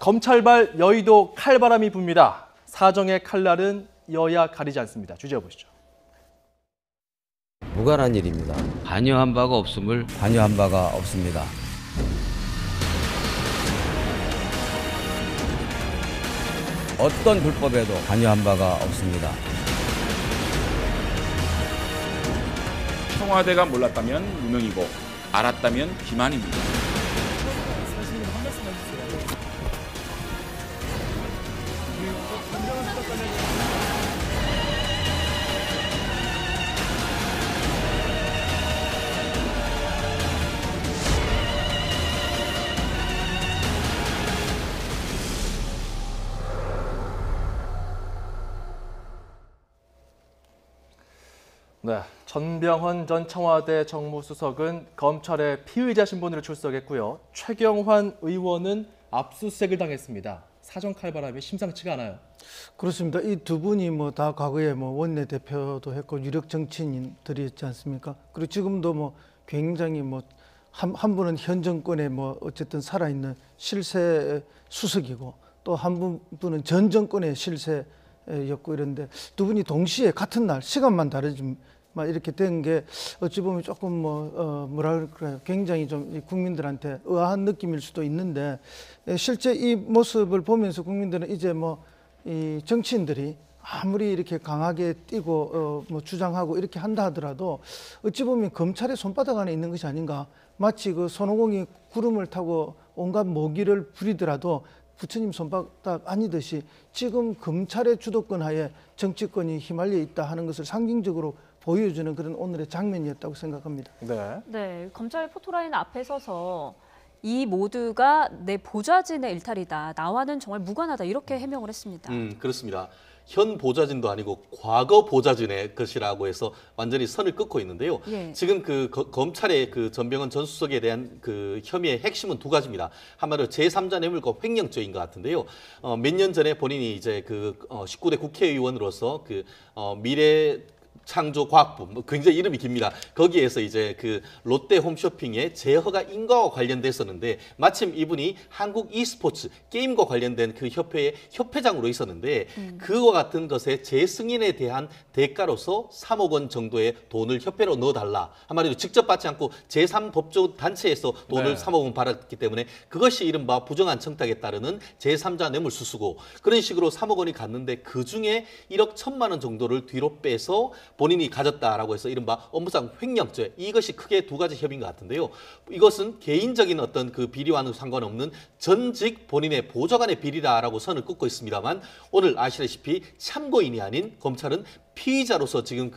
검찰발 여의도 칼바람이 붑니다. 사정의 칼날은 여야 가리지 않습니다. 주제어 보시죠. 무관한 일입니다. 관여한 바가 없음을 관여한 바가 없습니다. 어떤 불법에도 관여한 바가 없습니다. 청와대가 몰랐다면 무능이고 알았다면 기만입니다. 네, 전병헌 전 청와대 정무수석은 검찰의 피의자 신분으로 출석했고요. 최경환 의원은 압수수색을 당했습니다. 사정 칼바람이 심상치가 않아요. 그렇습니다. 이 두 분이 다 과거에 원내대표도 했고 유력 정치인들이었지 않습니까? 그리고 지금도 굉장히 한 분은 현 정권의 어쨌든 살아있는 실세 수석이고 또 한 분은 전 정권의 실세였고 이런데 두 분이 동시에 같은 날 시간만 다르지만 이렇게 된 게 어찌 보면 조금 뭐라 그럴까요? 굉장히 좀 국민들한테 의아한 느낌일 수도 있는데 실제 이 모습을 보면서 국민들은 이제 이 정치인들이 아무리 이렇게 강하게 뛰고 주장하고 이렇게 한다 하더라도 어찌 보면 검찰의 손바닥 안에 있는 것이 아닌가. 마치 그 손오공이 구름을 타고 온갖 모기를 부리더라도 부처님 손바닥 아니듯이 지금 검찰의 주도권 하에 정치권이 휘말려 있다 하는 것을 상징적으로 보여주는 그런 오늘의 장면이었다고 생각합니다. 네, 검찰 포토라인 앞에 서서 이 모두가 내 보좌진의 일탈이다. 나와는 정말 무관하다. 이렇게 해명을 했습니다. 그렇습니다. 현 보좌진도 아니고 과거 보좌진의 것이라고 해서 완전히 선을 긋고 있는데요. 예. 지금 검찰의 전병헌 전 수석에 대한 혐의의 핵심은 두 가지입니다. 한마디로 제3자 뇌물과 횡령죄인 것 같은데요. 몇 년 전에 본인이 이제 19대 국회의원으로서 미래 창조과학부, 굉장히 이름이 깁니다. 거기에서 이제 롯데 홈쇼핑의 제허가 인가와 관련됐었는데 마침 이분이 한국 e스포츠 게임과 관련된 그 협회의 협회장으로 있었는데 그와 같은 것에 재승인에 대한 대가로서 3억 원 정도의 돈을 협회로 넣어달라. 한마디로 직접 받지 않고 제3법조 단체에서 돈을 3억 원 받았기 때문에 그것이 이른바 부정한 청탁에 따르는 제3자 뇌물 수수고 그런 식으로 3억 원이 갔는데 그중에 1억 1천만 원 정도를 뒤로 빼서 본인이 가졌다라고 해서 이른바 업무상 횡령죄, 이것이 크게 두 가지 협의인 것 같은데요. 이것은 개인적인 어떤 비리와는 상관없는 전직 본인의 보좌관의 비리다라고 선을 긋고 있습니다만 오늘 아시다시피 참고인이 아닌 검찰은 피의자로서 지금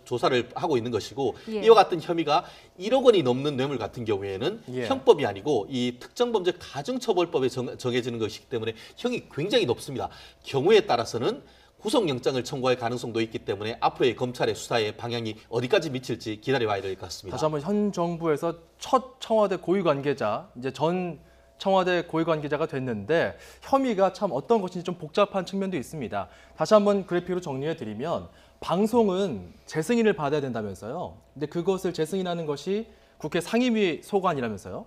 조사를 하고 있는 것이고 이와 같은 혐의가 1억 원이 넘는 뇌물 같은 경우에는 형법이 아니고 이 특정범죄 가중처벌법에 정해지는 것이기 때문에 형이 굉장히 높습니다. 경우에 따라서는 구속영장을 청구할 가능성도 있기 때문에 앞으로의 검찰의 수사의 방향이 어디까지 미칠지 기다려봐야 될 것 같습니다. 다시 한번 현 정부에서 첫 청와대 고위 관계자, 이제 전 청와대 고위 관계자가 됐는데 혐의가 참 어떤 것인지 좀 복잡한 측면도 있습니다. 다시 한번 그래픽으로 정리해드리면 방송은 재승인을 받아야 된다면서요. 근데 그것을 재승인하는 것이 국회 상임위 소관이라면서요.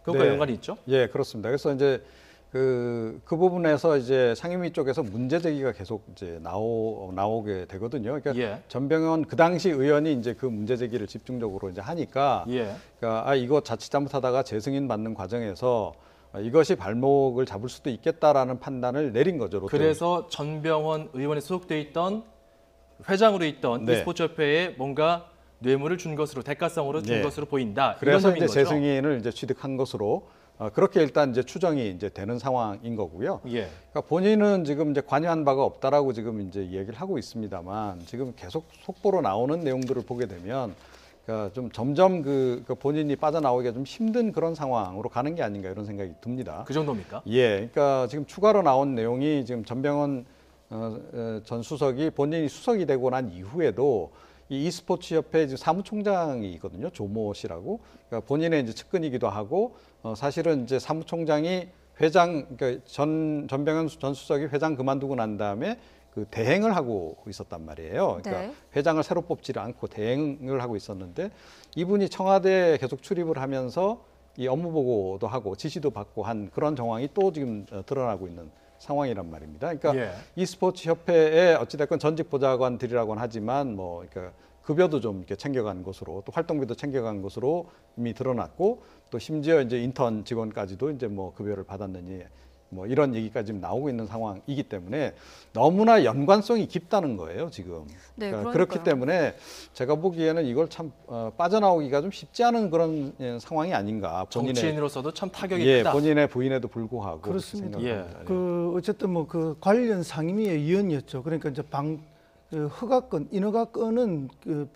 그것과 연관이 있죠? 예, 그렇습니다. 그래서 이제 그 부분에서 이제 상임위 쪽에서 문제 제기가 계속 이제 나오게 되거든요. 그러니까 전병헌 그 당시 의원이 이제 그 문제 제기를 집중적으로 이제 하니까, 그러니까 이거 자칫 잘못하다가 재승인 받는 과정에서 이것이 발목을 잡을 수도 있겠다라는 판단을 내린 거죠. 그래서 전병헌 의원이 소속돼 있던 회장으로 있던 e스포츠협회에 뭔가 뇌물을 준 것으로 대가성으로 준 것으로 보인다. 그래서 이런 이제 거죠? 재승인을 이제 취득한 것으로. 그렇게 일단 이제 추정이 이제 되는 상황인 거고요. 그러니까 본인은 지금 이제 관여한 바가 없다라고 지금 이제 얘기를 하고 있습니다만 지금 계속 속보로 나오는 내용들을 보게 되면 그러니까 좀 점점 그 본인이 빠져나오기가 좀 힘든 그런 상황으로 가는 게 아닌가 이런 생각이 듭니다. 그 정도입니까? 그러니까 지금 추가로 나온 내용이 지금 전병헌 전 수석이 본인이 수석이 되고 난 이후에도 이 e스포츠 협회 사무총장이 있거든요. 조모 씨라고. 그러니까 본인의 이제 측근이기도 하고 사실은 이제 사무총장이 회장, 그러니까 전병헌 전 수석이 회장 그만두고 난 다음에 대행을 하고 있었단 말이에요. 그러니까 회장을 새로 뽑지를 않고 대행을 하고 있었는데 이분이 청와대에 계속 출입을 하면서 이 업무 보고도 하고 지시도 받고 한 그런 정황이 또 지금 드러나고 있는 상황이란 말입니다. 그러니까 예. e스포츠 협회에 어찌됐건 전직 보좌관들이라고는 하지만 뭐 그러니까 급여도 좀 이렇게 챙겨간 것으로 또 활동비도 챙겨간 것으로 이미 드러났고 또 심지어 이제 인턴 직원까지도 이제 뭐 급여를 받았느니 뭐 이런 얘기까지 지금 나오고 있는 상황이기 때문에 너무나 연관성이 깊다는 거예요 지금. 네, 그러니까 그러니까요. 그렇기 때문에 제가 보기에는 이걸 참 빠져나오기가 좀 쉽지 않은 그런 상황이 아닌가. 정치인으로서도 참 타격이 예, 크다. 본인의 부인에도 불구하고 그렇습니다. 그렇게 예. 생각을 합니다. 그 어쨌든 뭐 그 관련 상임위의 위원이었죠. 그러니까 이제 그 허가권, 인허가권은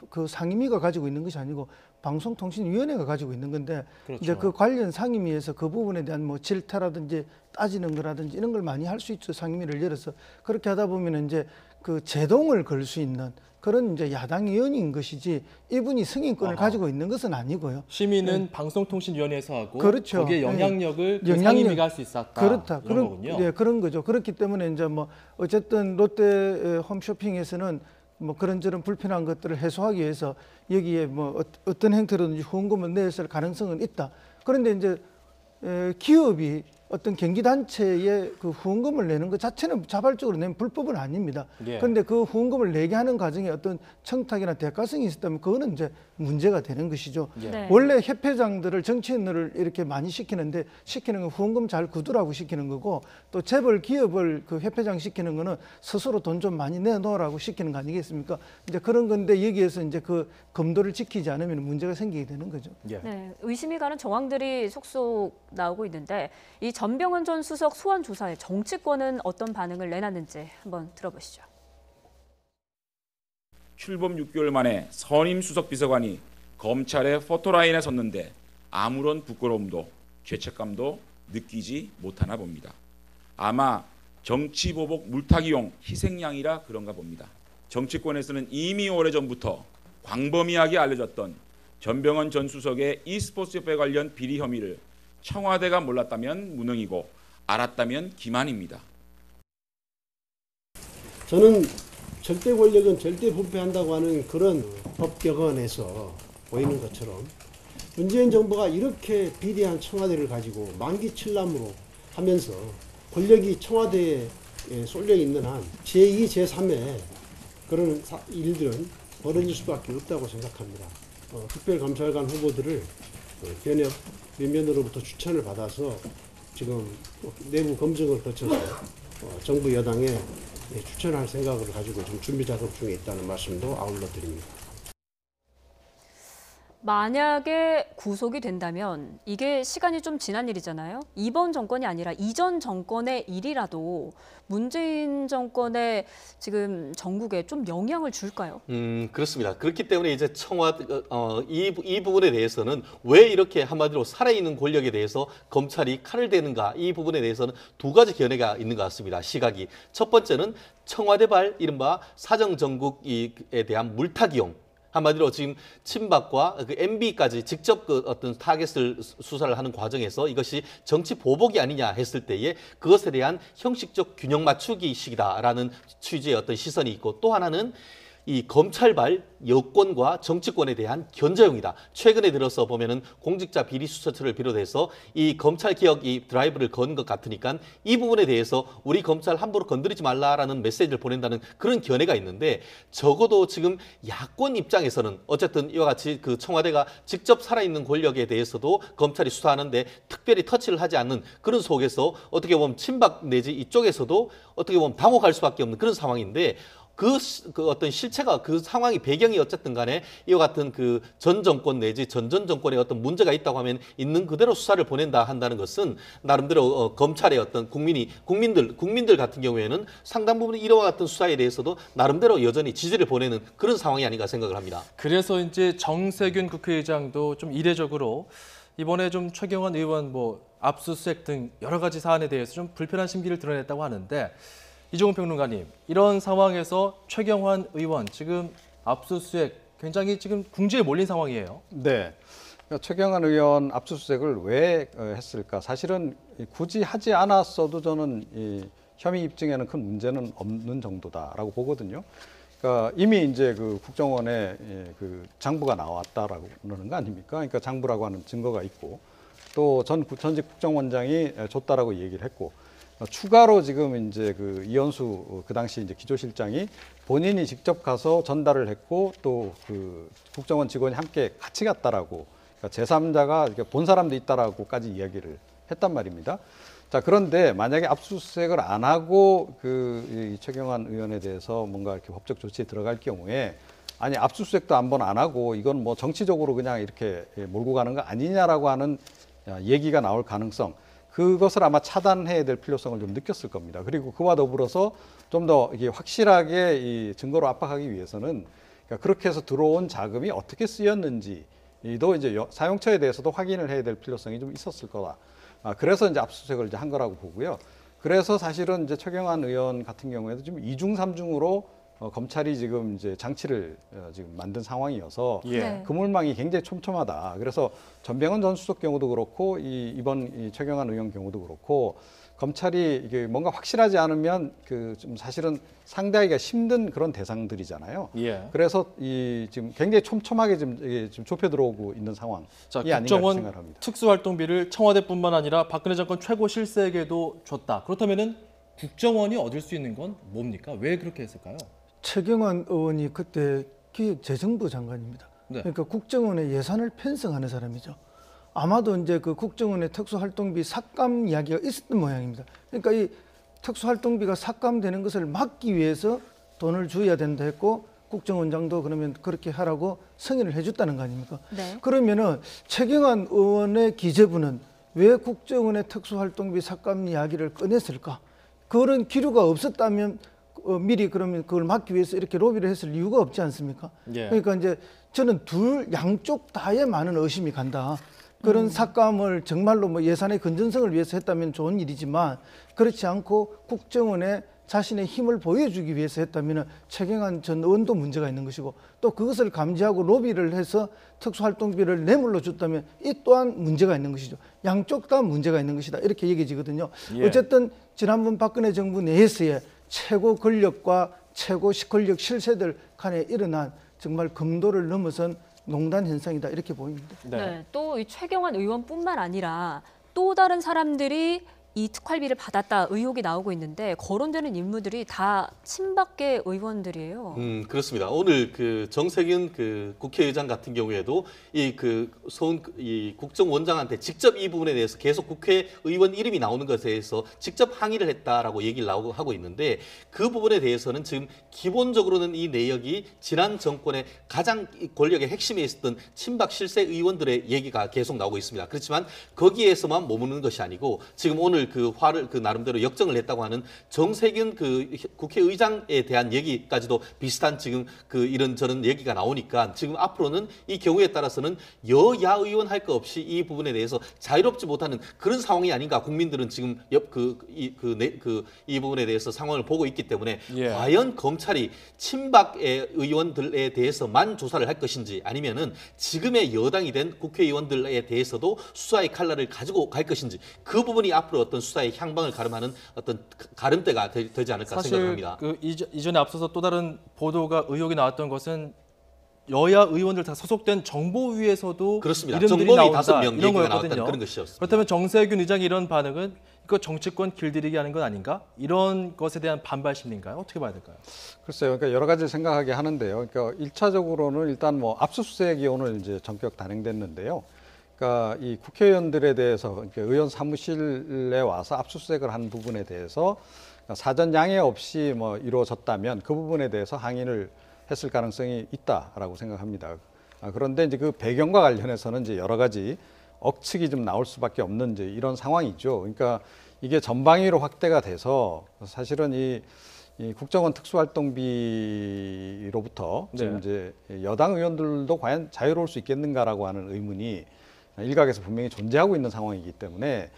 그 상임위가 가지고 있는 것이 아니고 방송통신위원회가 가지고 있는 건데 그렇죠. 이제 그 관련 상임위에서 그 부분에 대한 뭐 질타라든지 따지는 거라든지 이런 걸 많이 할 수 있죠. 상임위를 열어서 그렇게 하다 보면 이제 그 제동을 걸 수 있는 그런 이제 야당 의원인 것이지 이분이 승인권을 아하. 가지고 있는 것은 아니고요. 심의는 방송통신위원회에서 하고 그렇죠. 거기에 예. 영향력을 그 영향력. 상임위가 할 수 있었다. 그렇다. 그런 거군요. 예, 그런 거죠. 그렇기 때문에 이제 뭐 어쨌든 롯데 홈쇼핑에서는 뭐 그런저런 불편한 것들을 해소하기 위해서 여기에 뭐 어떤 형태로든지 후원금을 냈을 가능성은 있다. 그런데 이제 기업이 어떤 경기단체에 그 후원금을 내는 것 자체는 자발적으로 내면 불법은 아닙니다. 예. 그런데 그 후원금을 내게 하는 과정에 어떤 청탁이나 대가성이 있었다면 그거는 이제 문제가 되는 것이죠. 예. 네. 원래 협회장들을 정치인들을 이렇게 많이 시키는 건 후원금 잘 거두라고 시키는 거고 또 재벌 기업을 그 협회장 시키는 거는 스스로 돈 좀 많이 내놓으라고 시키는 거 아니겠습니까? 이제 그런 건데 여기에서 이제 그 검도를 지키지 않으면 문제가 생기게 되는 거죠. 예. 네, 의심이 가는 정황들이 속속 나오고 있는데 이 전병헌 전 수석 소환 조사에 정치권은 어떤 반응을 내놨는지 한번 들어보시죠. 출범 6개월 만에 선임 수석 비서관이 검찰의 포토라인에 섰는데 아무런 부끄러움도 죄책감도 느끼지 못하나 봅니다. 아마 정치보복 물타기용 희생양이라 그런가 봅니다. 정치권에서는 이미 오래전부터 광범위하게 알려졌던 전병헌 전 수석의 e스포츠 협회 관련 비리 혐의를 청와대가 몰랐다면 무능이고 알았다면 기만입니다. 저는 절대 권력은 절대 분배한다고 하는 그런 법격언에서 보이는 것처럼 문재인 정부가 이렇게 비대한 청와대를 가지고 만기칠람으로 하면서 권력이 청와대에 쏠려 있는 한 제2, 제3의 그런 일들은 벌어질 수밖에 없다고 생각합니다. 특별감찰관 후보들을 변협 면면으로부터 추천을 받아서 지금 내부 검증을 거쳐서 정부 여당에 추천할 생각을 가지고 지금 준비 작업 중에 있다는 말씀도 아울러 드립니다. 만약에 구속이 된다면 이게 시간이 좀 지난 일이잖아요. 이번 정권이 아니라 이전 정권의 일이라도 문재인 정권의 지금 정국에 좀 영향을 줄까요? 그렇습니다. 그렇기 때문에 이제 청와대 이 부분에 대해서는 왜 이렇게 한마디로 살아있는 권력에 대해서 검찰이 칼을 대는가 이 부분에 대해서는 두 가지 견해가 있는 것 같습니다. 시각이 첫 번째는 청와대발 이른바 사정정국에 대한 물타기용. 한마디로 지금 친박과 그 MB까지 직접 그 어떤 타겟을 수사를 하는 과정에서 이것이 정치 보복이 아니냐 했을 때에 그것에 대한 형식적 균형 맞추기식이다라는 취지의 어떤 시선이 있고 또 하나는 이 검찰발 여권과 정치권에 대한 견제용이다. 최근에 들어서 보면은 공직자 비리 수사처를 비롯해서 이 검찰 개혁 이 드라이브를 건 것 같으니까 이 부분에 대해서 우리 검찰 함부로 건드리지 말라라는 메시지를 보낸다는 그런 견해가 있는데 적어도 지금 야권 입장에서는 어쨌든 이와 같이 그 청와대가 직접 살아있는 권력에 대해서도 검찰이 수사하는데 특별히 터치를 하지 않는 그런 속에서 어떻게 보면 친박 내지 이쪽에서도 어떻게 보면 당혹할 수밖에 없는 그런 상황인데 그 어떤 실체가 그 상황이 배경이 어쨌든 간에 이와 같은 그 전 정권 내지 전전 정권에 어떤 문제가 있다고 하면 있는 그대로 수사를 보낸다 한다는 것은 나름대로 검찰의 어떤 국민들 같은 경우에는 상당 부분 이와 같은 수사에 대해서도 나름대로 여전히 지지를 보내는 그런 상황이 아닌가 생각을 합니다. 그래서 이제 정세균 국회의장도 좀 이례적으로 이번에 좀 최경환 의원 뭐 압수수색 등 여러 가지 사안에 대해서 좀 불편한 심기를 드러냈다고 하는데 이종훈 평론가님, 이런 상황에서 최경환 의원 지금 압수수색 굉장히 지금 궁지에 몰린 상황이에요. 네. 그러니까 최경환 의원 압수수색을 왜 했을까? 사실은 굳이 하지 않았어도 저는 이 혐의 입증에는 큰 문제는 없는 정도다라고 보거든요. 그러니까 이미 이제 그 국정원에 그 장부가 나왔다라고 그러는 거 아닙니까? 그러니까 장부라고 하는 증거가 있고 또 전직 국정원장이 줬다라고 얘기를 했고 추가로 지금 이제 그 이현수 그 당시 이제 기조실장이 본인이 직접 가서 전달을 했고 또 그 국정원 직원이 함께 같이 갔다라고 그러니까 제3자가 본 사람도 있다라고까지 이야기를 했단 말입니다. 자, 그런데 만약에 압수수색을 안 하고 이 최경환 의원에 대해서 뭔가 이렇게 법적 조치에 들어갈 경우에 아니 압수수색도 한번 안 하고 이건 뭐 정치적으로 그냥 이렇게 몰고 가는 거 아니냐라고 하는 얘기가 나올 가능성, 그것을 아마 차단해야 될 필요성을 좀 느꼈을 겁니다. 그리고 그와 더불어서 좀 더 이게 확실하게 이 증거로 압박하기 위해서는 그러니까 그렇게 해서 들어온 자금이 어떻게 쓰였는지도 이제 사용처에 대해서도 확인을 해야 될 필요성이 좀 있었을 거다. 그래서 이제 압수수색을 이제 한 거라고 보고요. 그래서 사실은 이제 최경환 의원 같은 경우에도 지금 2중 3중으로 검찰이 지금 이제 장치를 지금 만든 상황이어서 네. 그물망이 굉장히 촘촘하다. 그래서 전병헌 전 수석 경우도 그렇고 이번 최경환 의원 경우도 그렇고 검찰이 이게 뭔가 확실하지 않으면 좀 사실은 상대하기가 힘든 그런 대상들이잖아요. 예. 그래서 지금 굉장히 촘촘하게 지금 좁혀 들어오고 있는 상황이 자, 아닌가 국정원 생각합니다. 특수활동비를 청와대뿐만 아니라 박근혜 정권 최고 실세에게도 줬다. 그렇다면은 국정원이 얻을 수 있는 건 뭡니까? 왜 그렇게 했을까요? 최경환 의원이 그때 기획재정부 장관입니다. 네. 그러니까 국정원의 예산을 편성하는 사람이죠. 아마도 이제 그 국정원의 특수활동비 삭감 이야기가 있었던 모양입니다. 그러니까 이 특수활동비가 삭감되는 것을 막기 위해서 돈을 줘야 된다 했고 국정원장도 그러면 그렇게 하라고 승인을 해줬다는 거 아닙니까? 네. 그러면은 최경환 의원의 기재부는 왜 국정원의 특수활동비 삭감 이야기를 꺼냈을까? 그런 기류가 없었다면 미리 그러면 그걸 막기 위해서 이렇게 로비를 했을 이유가 없지 않습니까? 예. 그러니까 이제 저는 양쪽 다에 많은 의심이 간다. 그런 삭감을 정말로 뭐 예산의 건전성을 위해서 했다면 좋은 일이지만 그렇지 않고 국정원에 자신의 힘을 보여주기 위해서 했다면 최경환 전 의원도 문제가 있는 것이고 또 그것을 감지하고 로비를 해서 특수활동비를 뇌물로 줬다면 이 또한 문제가 있는 것이죠. 양쪽 다 문제가 있는 것이다. 이렇게 얘기지거든요. 예. 어쨌든 지난번 박근혜 정부 내에서의 최고 권력과 최고 권력 실세들 간에 일어난 정말 금도를 넘어선 농단 현상이다. 이렇게 보입니다. 네. 또 이 최경환 의원뿐만 아니라 또 다른 사람들이 이 특활비를 받았다 의혹이 나오고 있는데 거론되는 인물들이 다 친박계 의원들이에요. 그렇습니다. 오늘 그 정세균 그 국회의장 같은 경우에도 이 국정원장한테 직접 이 부분에 대해서 계속 국회의원 이름이 나오는 것에 대해서 직접 항의를 했다라고 얘기를 하고 있는데 그 부분에 대해서는 지금 기본적으로는 이 내역이 지난 정권의 가장 권력의 핵심에 있었던 친박 실세 의원들의 얘기가 계속 나오고 있습니다. 그렇지만 거기에서만 머무는 것이 아니고 지금 오늘 그 화를 나름대로 역정을 했다고 하는 정세균 그 국회의장에 대한 얘기까지도 비슷한 지금 이런저런 얘기가 나오니까 지금 앞으로는 이 경우에 따라서는 여야 의원 할 거 없이 이 부분에 대해서 자유롭지 못하는 그런 상황이 아닌가. 국민들은 지금 이 부분에 대해서 상황을 보고 있기 때문에 예. 과연 검찰이 친박의 의원들에 대해서만 조사를 할 것인지 아니면은 지금의 여당이 된 국회의원들에 대해서도 수사의 칼날을 가지고 갈 것인지 그 부분이 앞으로 어떤 수사의 향방을 가름하는 어떤 가름대가 되지 않을까 사실 생각합니다. 이전에 앞서서 또 다른 보도가 의혹이 나왔던 것은 여야 의원들 다 소속된 정보위에서도 그렇습니다. 이름들이 정보위 나온다 5명 이런 얘기가 거였거든요. 나왔다는 그런 것이었습니다. 그렇다면 정세균 의장의 이런 반응은 이거 정치권 길들이기 하는 건 아닌가? 이런 것에 대한 반발 심리인가요? 어떻게 봐야 될까요? 글쎄요. 그러니까 여러 가지 생각하게 하는데요. 그러니까 1차적으로는 일단 뭐 압수수색이 오늘 이제 전격 단행됐는데요. 그러니까 이 국회의원들에 대해서 그러니까 의원 사무실에 와서 압수수색을 한 부분에 대해서 사전 양해 없이 뭐 이루어졌다면 그 부분에 대해서 항의를 했을 가능성이 있다라고 생각합니다. 그런데 이제 그 배경과 관련해서는 이제 여러 가지 억측이 좀 나올 수밖에 없는 이제 이런 상황이죠. 그러니까 이게 전방위로 확대가 돼서 사실은 이 국정원 특수활동비로부터 지금 이제 여당 의원들도 과연 자유로울 수 있겠는가라고 하는 의문이 일각에서 분명히 존재하고 있는 상황이기 때문에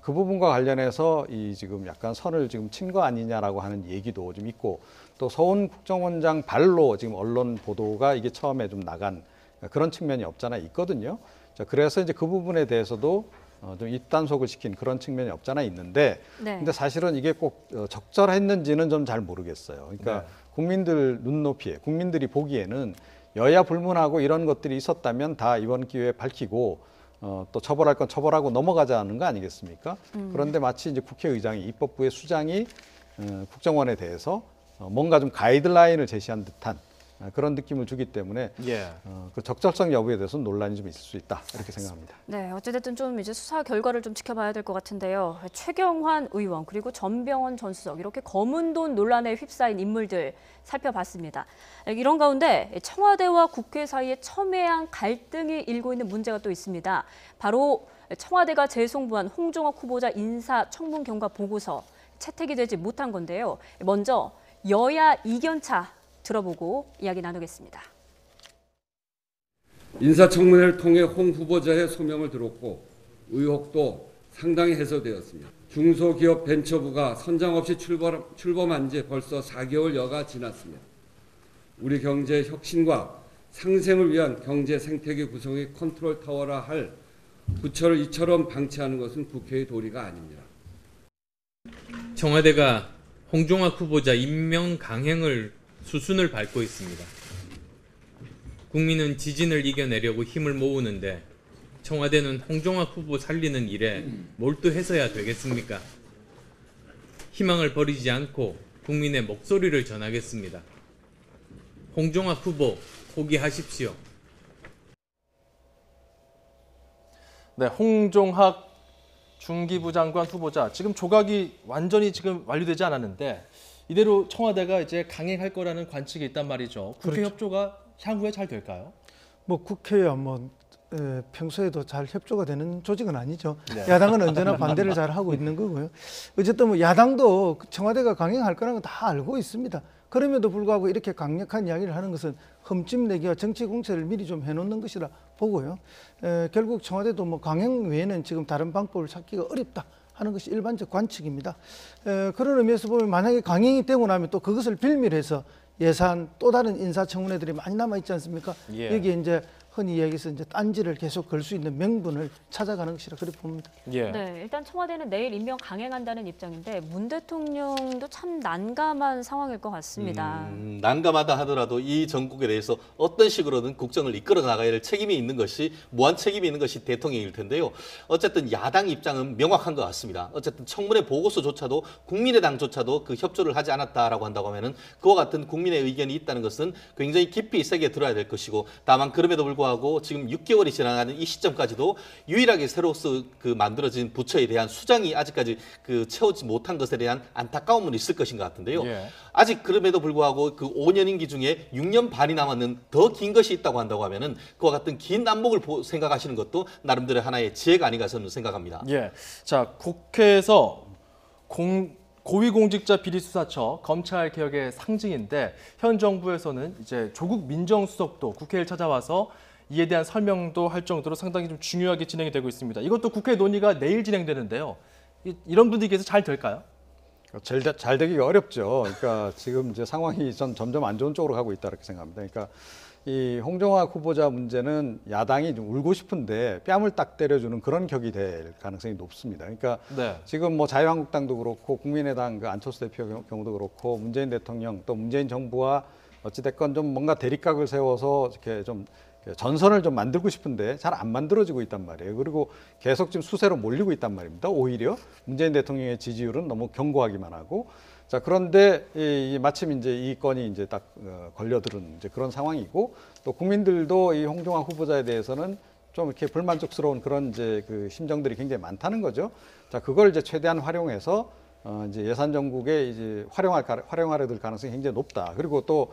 그 부분과 관련해서 지금 약간 선을 지금 친 거 아니냐라고 하는 얘기도 좀 있고 또 서훈 국정원장 발로 지금 언론 보도가 이게 처음에 좀 나간 그런 측면이 없잖아 있거든요. 자, 그래서 이제 그 부분에 대해서도 좀 입단속을 시킨 그런 측면이 없잖아 있는데 네. 근데 사실은 이게 꼭 적절했는지는 좀 잘 모르겠어요. 그러니까 네. 국민들 눈높이에 국민들이 보기에는 여야 불문하고 이런 것들이 있었다면 다 이번 기회에 밝히고 또 처벌할 건 처벌하고 넘어가자는 거 아니겠습니까? 그런데 마치 이제 국회의장이 입법부의 수장이 국정원에 대해서 뭔가 좀 가이드라인을 제시한 듯한 그런 느낌을 주기 때문에 예. 그 적절성 여부에 대해서는 논란이 좀 있을 수 있다 이렇게 생각합니다. 네, 어찌됐든 좀 이제 수사 결과를 좀 지켜봐야 될 것 같은데요. 최경환 의원 그리고 전병헌 전 수석 이렇게 검은 돈 논란에 휩싸인 인물들 살펴봤습니다. 이런 가운데 청와대와 국회 사이에 첨예한 갈등이 일고 있는 문제가 또 있습니다. 바로 청와대가 재송부한 홍종학 후보자 인사 청문 경과 보고서 채택이 되지 못한 건데요. 먼저 여야 이견차 들어보고 이야기 나누겠습니다. 인사청문회를 통해 홍 후보자의 소명을 들었고 의혹도 상당히 해소되었습니다. 중소기업 벤처부가 선장 없이 출범한 지 벌써 4개월여가 지났습니다. 우리 경제 혁신과 상생을 위한 경제 생태계 구성의 컨트롤 타워라 할 부처를 이처럼 방치하는 것은 국회의 도리가 아닙니다. 청와대가 홍종학 후보자 임명 강행을 수순을 밟고 있습니다. 국민은 지진을 이겨내려고 힘을 모으는데 청와대는 홍종학 후보 살리는 일에 몰두해서야 되겠습니까? 희망을 버리지 않고 국민의 목소리를 전하겠습니다. 홍종학 후보 포기하십시오. 네, 홍종학 중기부 장관 후보자 지금 조각이 완전히 지금 완료되지 않았는데 이대로 청와대가 이제 강행할 거라는 관측이 있단 말이죠. 국회 그렇죠. 협조가 향후에 잘 될까요? 뭐 국회야 뭐 평소에도 잘 협조가 되는 조직은 아니죠. 네. 야당은 언제나 반대를 잘 하고 있는 거고요. 어쨌든 뭐 야당도 청와대가 강행할 거라는 건 다 알고 있습니다. 그럼에도 불구하고 이렇게 강력한 이야기를 하는 것은 흠집내기와 정치 공세를 미리 좀 해놓는 것이라 보고요. 결국 청와대도 뭐 강행 외에는 지금 다른 방법을 찾기가 어렵다 하는 것이 일반적 관측입니다. 그런 의미에서 보면 만약에 강행이 되고 나면 또 그것을 빌미로 예산 또 다른 인사청문회들이 많이 남아 있지 않습니까? 예. 여기에 이제 흔히 이야기해서 이제 딴지를 계속 걸 수 있는 명분을 찾아가는 것이라 그렇게 봅니다. 예. 네, 일단 청와대는 내일 임명 강행한다는 입장인데 문 대통령도 참 난감한 상황일 것 같습니다. 난감하다 하더라도 이 정국에 대해서 어떤 식으로든 국정을 이끌어 나가야 할 책임이 있는 것이 무한 책임이 있는 것이 대통령일 텐데요. 어쨌든 야당 입장은 명확한 것 같습니다. 어쨌든 청문회 보고서조차도 국민의당조차도 그 협조를 하지 않았다라고 한다고 하면은 그와 같은 국민의 의견이 있다는 것은 굉장히 깊이 세게 들어야 될 것이고 다만 그럼에도 불구하고 지금 6개월이 지나가는 이 시점까지도 유일하게 새로서 그 만들어진 부처에 대한 수장이 아직까지 그 채우지 못한 것에 대한 안타까움은 있을 것인 것 같은데요. 예. 아직 그럼에도 불구하고 그 5년 임기 중에 6년 반이 남았는 더 긴 것이 있다고 한다고 하면은 그와 같은 긴 안목을 생각하시는 것도 나름대로 하나의 지혜가 아닌가 저는 생각합니다. 예. 자, 국회에서 고위공직자 비리수사처 검찰 개혁의 상징인데 현 정부에서는 이제 조국 민정수석도 국회를 찾아와서 이에 대한 설명도 할 정도로 상당히 좀 중요하게 진행이 되고 있습니다. 이것도 국회 논의가 내일 진행되는데요. 이런 분위기에서 잘 될까요? 잘 되기가 어렵죠. 그러니까 지금 이제 상황이 점점 안 좋은 쪽으로 가고 있다 이렇게 생각합니다. 그러니까 이 홍종학 후보자 문제는 야당이 좀 울고 싶은데 뺨을 딱 때려주는 그런 격이 될 가능성이 높습니다. 그러니까 네. 지금 뭐 자유한국당도 그렇고 국민의당 그 안철수 대표 경우도 그렇고 문재인 대통령 또 문재인 정부와 어찌됐건 좀 뭔가 대립각을 세워서 이렇게 좀 전선을 좀 만들고 싶은데 잘 안 만들어지고 있단 말이에요. 그리고 계속 지금 수세로 몰리고 있단 말입니다. 오히려 문재인 대통령의 지지율은 너무 견고하기만 하고 자 그런데 마침 이제 이 건이 이제 딱 걸려들은 이제 그런 상황이고 또 국민들도 이 홍종학 후보자에 대해서는 좀 이렇게 불만족스러운 그런 이제 그 심정들이 굉장히 많다는 거죠. 자 그걸 이제 최대한 활용해서 이제 예산 정국에 이제 활용하려 될 가능성이 굉장히 높다. 그리고 또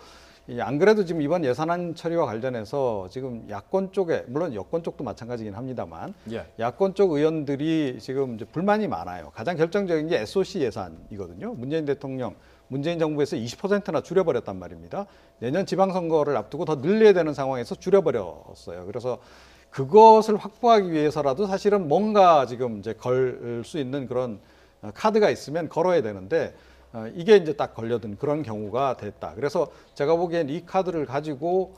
안 그래도 지금 이번 예산안 처리와 관련해서 지금 야권 쪽에 물론 여권 쪽도 마찬가지긴 합니다만 예. 야권 쪽 의원들이 지금 이제 불만이 많아요. 가장 결정적인 게 SOC 예산이거든요. 문재인 대통령, 문재인 정부에서 20%나 줄여버렸단 말입니다. 내년 지방선거를 앞두고 더 늘려야 되는 상황에서 줄여버렸어요. 그래서 그것을 확보하기 위해서라도 사실은 뭔가 지금 이제 걸 수 있는 그런 카드가 있으면 걸어야 되는데 이게 이제 딱 걸려든 그런 경우가 됐다. 그래서 제가 보기엔 이 카드를 가지고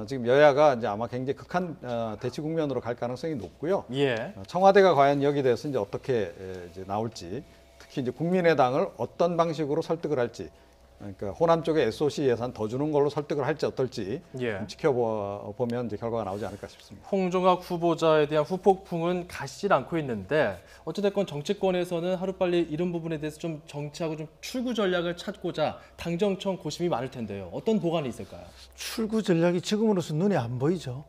지금 여야가 이제 아마 굉장히 극한 대치 국면으로 갈 가능성이 높고요. 예. 청와대가 과연 여기에 대해서 이제 어떻게 이제 나올지, 특히 이제 국민의당을 어떤 방식으로 설득을 할지 그러니까 호남 쪽에 SOC 예산 더 주는 걸로 설득을 할지 어떨지 예. 좀 지켜보면 이제 결과가 나오지 않을까 싶습니다. 홍종학 후보자에 대한 후폭풍은 가시질 않고 있는데 어찌됐건 정치권에서는 하루빨리 이런 부분에 대해서 좀 정치하고 좀 출구 전략을 찾고자 당정청 고심이 많을 텐데요. 어떤 보관이 있을까요? 출구 전략이 지금으로서 눈에 안 보이죠.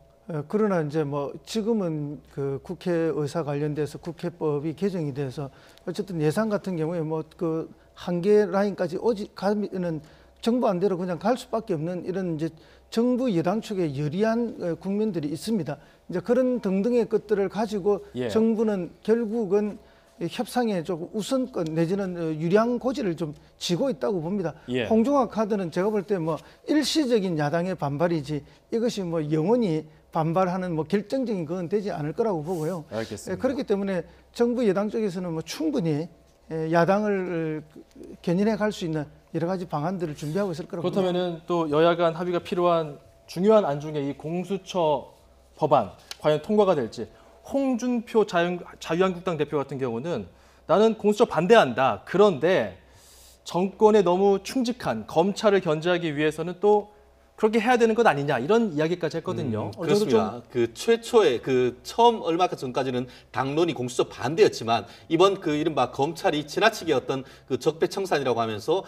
그러나 이제 뭐 지금은 그 국회의사 관련돼서 국회법이 개정이 돼서 어쨌든 예산 같은 경우에 뭐 그 한계 라인까지 오지 가면은 정부 안대로 그냥 갈 수밖에 없는 이런 이제 정부 여당 측에 유리한 국면들이 있습니다. 이제 그런 등등의 것들을 가지고 예. 정부는 결국은 협상에 조금 우선권 내지는 유리한 고지를 좀 쥐고 있다고 봅니다. 예. 홍종학 카드는 제가 볼 때 뭐 일시적인 야당의 반발이지 이것이 뭐 영원히 반발하는 뭐 결정적인 건 되지 않을 거라고 보고요. 알겠습니다. 그렇기 때문에 정부 여당 쪽에서는 뭐 충분히 야당을 견인해 갈 수 있는 여러 가지 방안들을 준비하고 있을 거라고 봅니다. 그렇다면은 또 여야 간 합의가 필요한 중요한 안 중에 이 공수처 법안 과연 통과가 될지 홍준표 자유한국당 대표 같은 경우는 나는 공수처 반대한다. 그런데 정권에 너무 충직한 검찰을 견제하기 위해서는 또 그렇게 해야 되는 것 아니냐 이런 이야기까지 했거든요. 어느 정도 그렇습니다. 그 최초에 그 처음 얼마 전까지는 당론이 공수처 반대였지만 이번 그 이른바 검찰이 지나치게 어떤 그 적폐청산이라고 하면서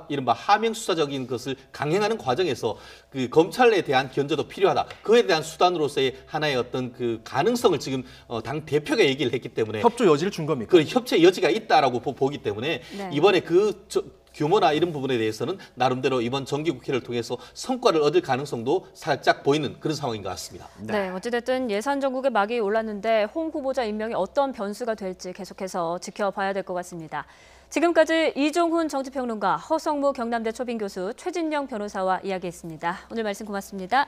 이른바 하명 수사적인 것을 강행하는 과정에서 그 검찰에 대한 견제도 필요하다. 그에 대한 수단으로서의 하나의 어떤 그 가능성을 지금 당 대표가 얘기를 했기 때문에 협조 여지를 준 겁니까? 그 협체 여지가 있다라고 보기 때문에 네. 이번에 규모나 이런 부분에 대해서는 나름대로 이번 정기국회를 통해서 성과를 얻을 가능성도 살짝 보이는 그런 상황인 것 같습니다. 네, 어찌됐든 예산 전국에 막이 올랐는데 홍 후보자 임명이 어떤 변수가 될지 계속해서 지켜봐야 될 것 같습니다. 지금까지 이종훈 정치평론가, 허성무 경남대 초빙교수, 최진영 변호사와 이야기했습니다. 오늘 말씀 고맙습니다.